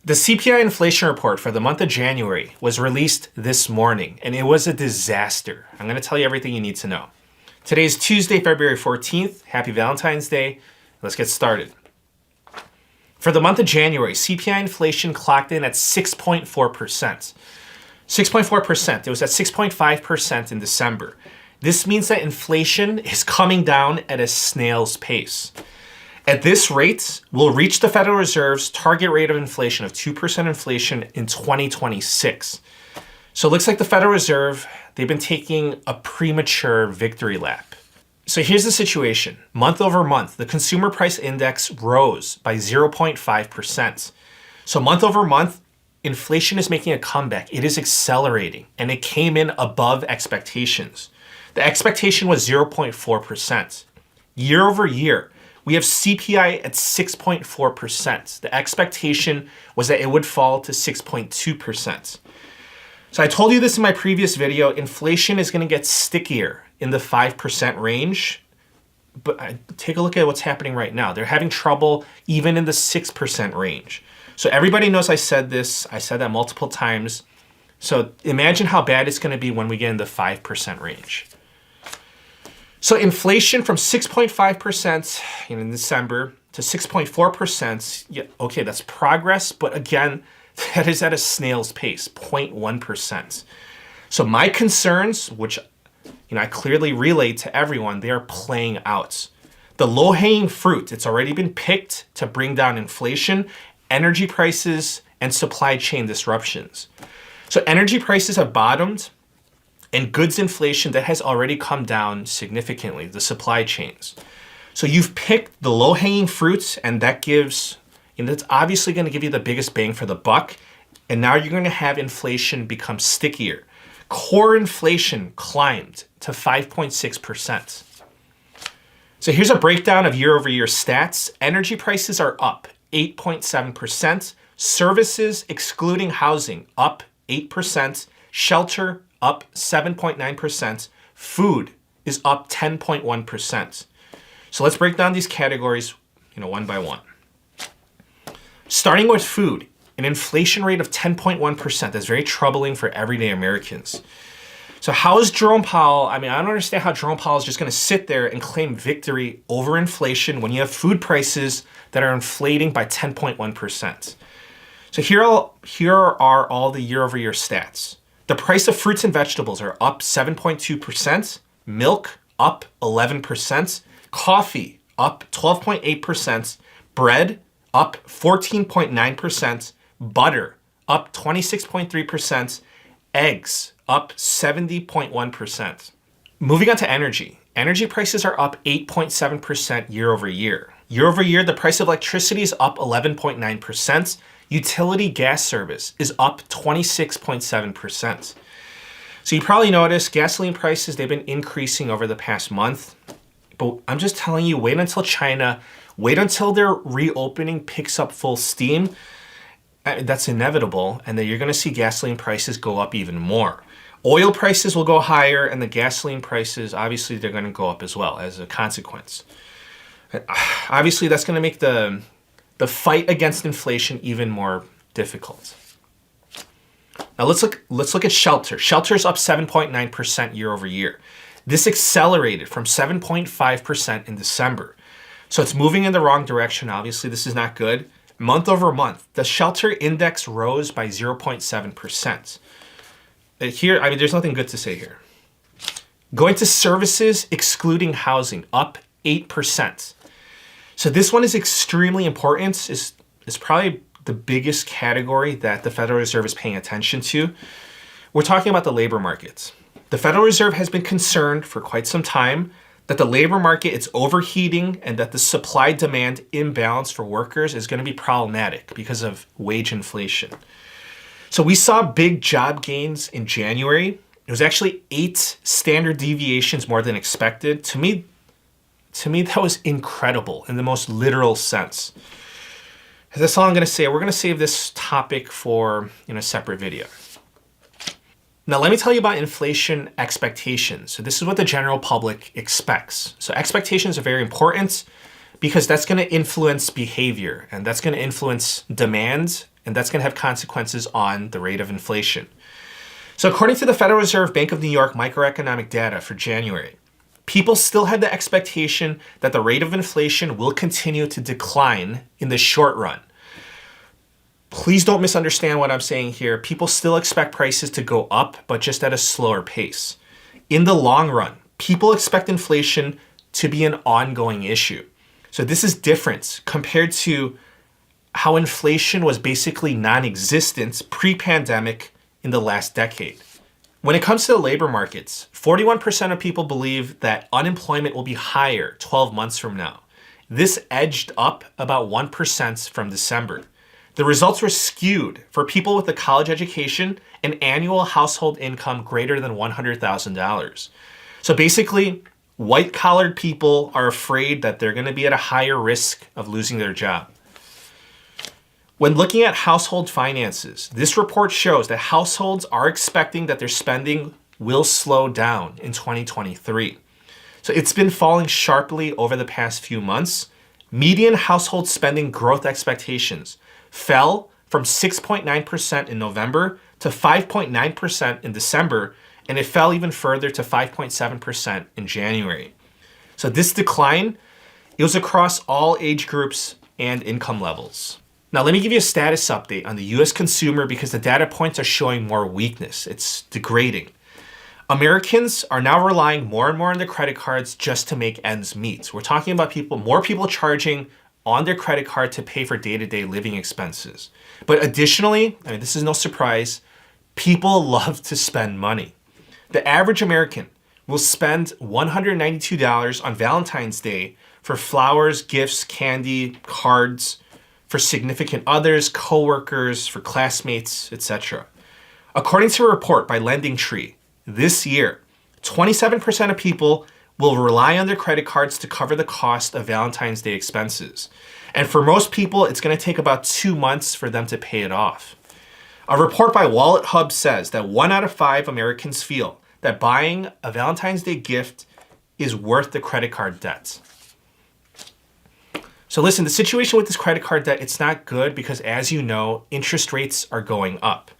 The CPI inflation report for the month of January was released this morning, and it was a disaster. I'm going to tell you everything you need to know. Today is Tuesday, February 14th. Happy Valentine's Day. Let's get started. For the month of January, CPI inflation clocked in at 6.4%. 6.4%. It was at 6.5% in December. This means that inflation is coming down at a snail's pace. At this rate, we'll reach the Federal Reserve's target rate of inflation of 2% inflation in 2026. So it looks like the Federal Reserve, they've been taking a premature victory lap. So here's the situation. Month over month, the consumer price index rose by 0.5%. So month over month, inflation is making a comeback. It is accelerating, and it came in above expectations. The expectation was 0.4%. Year over year, we have CPI at 6.4%. The expectation was that it would fall to 6.2%. So I told you this in my previous video, inflation is going to get stickier in the 5% range. But take a look at what's happening right now. They're having trouble even in the 6% range. So everybody knows I said this. I said that multiple times. So imagine how bad it's going to be when we get in the 5% range. So inflation from 6.5% in December to 6.4%, yeah, okay, that's progress, but again, that is at a snail's pace, 0.1%. So my concerns, which I clearly relayed to everyone, they are playing out. The low-hanging fruit, it's already been picked to bring down inflation, energy prices, and supply chain disruptions. So energy prices have bottomed, and goods inflation that has already come down significantly, the supply chains. So you've picked the low-hanging fruits, and that gives, that's obviously going to give you the biggest bang for the buck. And now you're going to have inflation become stickier. Core inflation climbed to 5.6%. So here's a breakdown of year-over-year stats. Energy prices are up 8.7%. Services, excluding housing, up 8%. Shelter, up 7.9%. Food is up 10.1%. So let's break down these categories, one by one. Starting with food, an inflation rate of 10.1%. That's very troubling for everyday Americans. So how is Jerome Powell, I don't understand how Jerome Powell is just going to sit there and claim victory over inflation when you have food prices that are inflating by 10.1%. So here are all the year-over-year stats. The price of fruits and vegetables are up 7.2%, milk up 11%, coffee up 12.8%, bread up 14.9%, butter up 26.3%, eggs up 70.1%. Moving on to energy. Energy prices are up 8.7% year over year. Year over year, the price of electricity is up 11.9%. Utility gas service is up 26.7%. So you probably noticed gasoline prices, they've been increasing over the past month. But I'm just telling you, wait until their reopening picks up full steam. That's inevitable. And then you're going to see gasoline prices go up even more. Oil prices will go higher, and the gasoline prices, obviously, they're going to go up as well as a consequence. Obviously, that's going to make the fight against inflation even more difficult. Now let's look at shelter. Shelter is up 7.9% year over year. This accelerated from 7.5% in December. So it's moving in the wrong direction. Obviously, this is not good. Month over month, the shelter index rose by 0.7%. Here, there's nothing good to say here. Going to services, excluding housing, up 8%. So this one is extremely important. It's probably the biggest category that the Federal Reserve is paying attention to. We're talking about the labor markets. The Federal Reserve has been concerned for quite some time that the labor market is overheating and that the supply-demand imbalance for workers is going to be problematic because of wage inflation. So we saw big job gains in January. It was actually 8 standard deviations more than expected. To me, that was incredible in the most literal sense. That's all I'm going to say. We're going to save this topic for a separate video. Now, let me tell you about inflation expectations. So this is what the general public expects. So expectations are very important because that's going to influence behavior, and that's going to influence demand and that's going to have consequences on the rate of inflation. So according to the Federal Reserve Bank of New York microeconomic data for January, people still had the expectation that the rate of inflation will continue to decline in the short run. Please don't misunderstand what I'm saying here. People still expect prices to go up, but just at a slower pace. In the long run, people expect inflation to be an ongoing issue. So this is different compared to how inflation was basically non-existent pre-pandemic in the last decade. When it comes to the labor markets, 41% of people believe that unemployment will be higher 12 months from now. This edged up about 1% from December. The results were skewed for people with a college education and annual household income greater than $100,000. So basically, white-collared people are afraid that they're going to be at a higher risk of losing their job. When looking at household finances, this report shows that households are expecting that their spending will slow down in 2023. So it's been falling sharply over the past few months. Median household spending growth expectations fell from 6.9% in November to 5.9% in December, and it fell even further to 5.7% in January. So this decline, it was across all age groups and income levels. Now, let me give you a status update on the US consumer because the data points are showing more weakness. It's degrading. Americans are now relying more and more on their credit cards just to make ends meet. We're talking about more people charging on their credit card to pay for day-to-day living expenses. But additionally, this is no surprise, people love to spend money. The average American will spend $192 on Valentine's Day for flowers, gifts, candy, cards, for significant others, coworkers, for classmates, etc. According to a report by LendingTree, this year, 27% of people will rely on their credit cards to cover the cost of Valentine's Day expenses. And for most people, it's going to take about 2 months for them to pay it off. A report by Wallet Hub says that 1 out of 5 Americans feel that buying a Valentine's Day gift is worth the credit card debt. So listen, the situation with this credit card debt, it's not good because, as you know, interest rates are going up.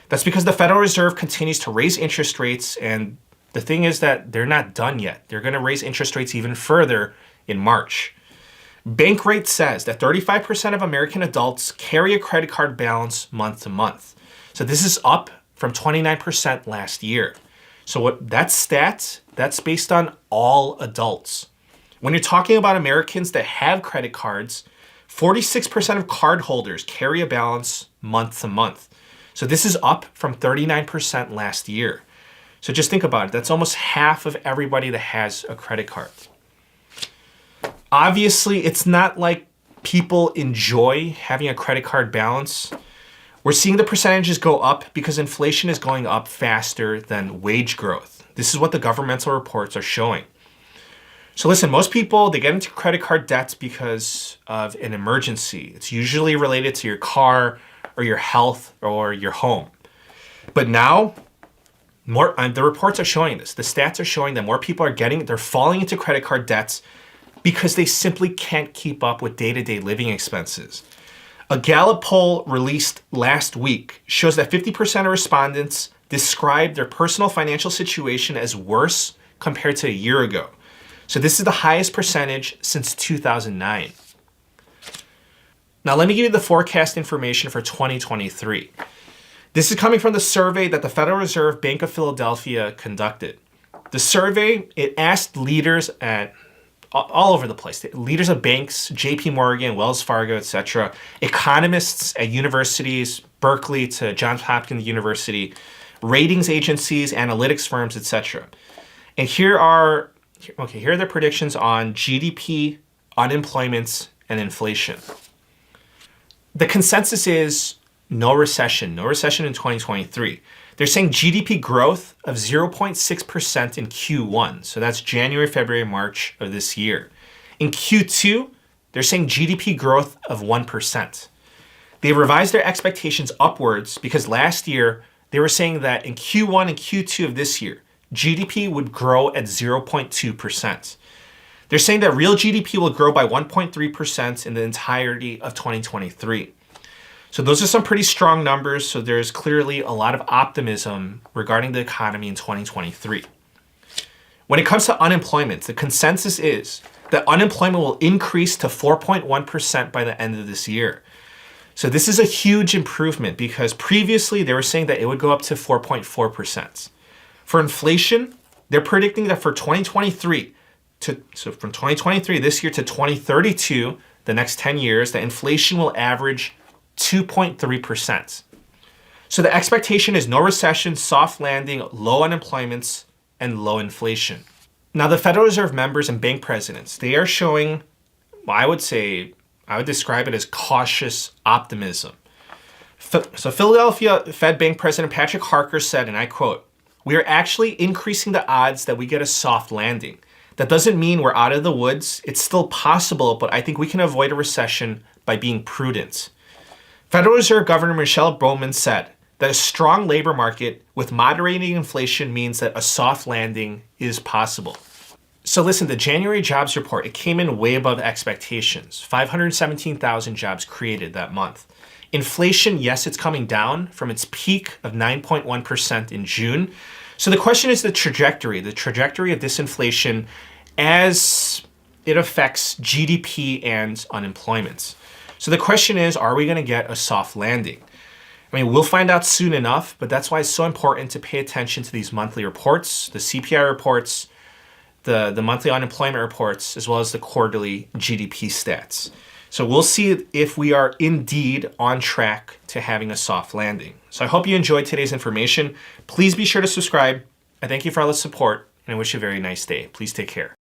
That's because the Federal Reserve continues to raise interest rates, and the thing is that they're not done yet. They're going to raise interest rates even further in March. Bankrate says that 35% of American adults carry a credit card balance month to month. So this is up from 29% last year. So what that stat, that's based on all adults. When you're talking about Americans that have credit cards, 46% of cardholders carry a balance month to month. So this is up from 39% last year. So just think about it. That's almost half of everybody that has a credit card. Obviously, it's not like people enjoy having a credit card balance. We're seeing the percentages go up because inflation is going up faster than wage growth. This is what the governmental reports are showing. So listen, most people, they get into credit card debts because of an emergency. It's usually related to your car or your health or your home. But now, the reports are showing this. The stats are showing that more people they're falling into credit card debts because they simply can't keep up with day-to-day living expenses. A Gallup poll released last week shows that 50% of respondents described their personal financial situation as worse compared to a year ago. So this is the highest percentage since 2009. Now let me give you the forecast information for 2023. This is coming from the survey that the Federal Reserve Bank of Philadelphia conducted. The survey, it asked leaders at all over the place, leaders of banks, JP Morgan, Wells Fargo, etc., economists at universities, Berkeley to Johns Hopkins University, ratings agencies, analytics firms, etc. And here are their predictions on GDP, unemployment, and inflation. The consensus is no recession in 2023. They're saying GDP growth of 0.6% in Q1. So that's January, February, March of this year. In Q2, they're saying GDP growth of 1%. They revised their expectations upwards because last year they were saying that in Q1 and Q2 of this year, GDP would grow at 0.2%. They're saying that real GDP will grow by 1.3% in the entirety of 2023. So those are some pretty strong numbers. So there's clearly a lot of optimism regarding the economy in 2023. When it comes to unemployment, the consensus is that unemployment will increase to 4.1% by the end of this year. So this is a huge improvement because previously they were saying that it would go up to 4.4%. For inflation, they're predicting that for 2023, so from 2023 this year to 2032, the next 10 years, the inflation will average 2.3%. So the expectation is no recession, soft landing, low unemployment, and low inflation. Now, the Federal Reserve members and bank presidents, they are showing, well, I would describe it as cautious optimism. So Philadelphia Fed Bank President Patrick Harker said, and I quote, "We are actually increasing the odds that we get a soft landing. That doesn't mean we're out of the woods. It's still possible, but I think we can avoid a recession by being prudent." Federal Reserve Governor Michelle Bowman said that a strong labor market with moderating inflation means that a soft landing is possible. So listen, the January jobs report, it came in way above expectations. 517,000 jobs created that month. Inflation, yes, it's coming down from its peak of 9.1% in June. So the question is the trajectory of this inflation as it affects GDP and unemployment. So the question is, are we going to get a soft landing? I mean, we'll find out soon enough, but that's why it's so important to pay attention to these monthly reports, the CPI reports, the monthly unemployment reports, as well as the quarterly GDP stats. So we'll see if we are indeed on track to having a soft landing. So I hope you enjoyed today's information. Please be sure to subscribe. I thank you for all the support, and I wish you a very nice day. Please take care.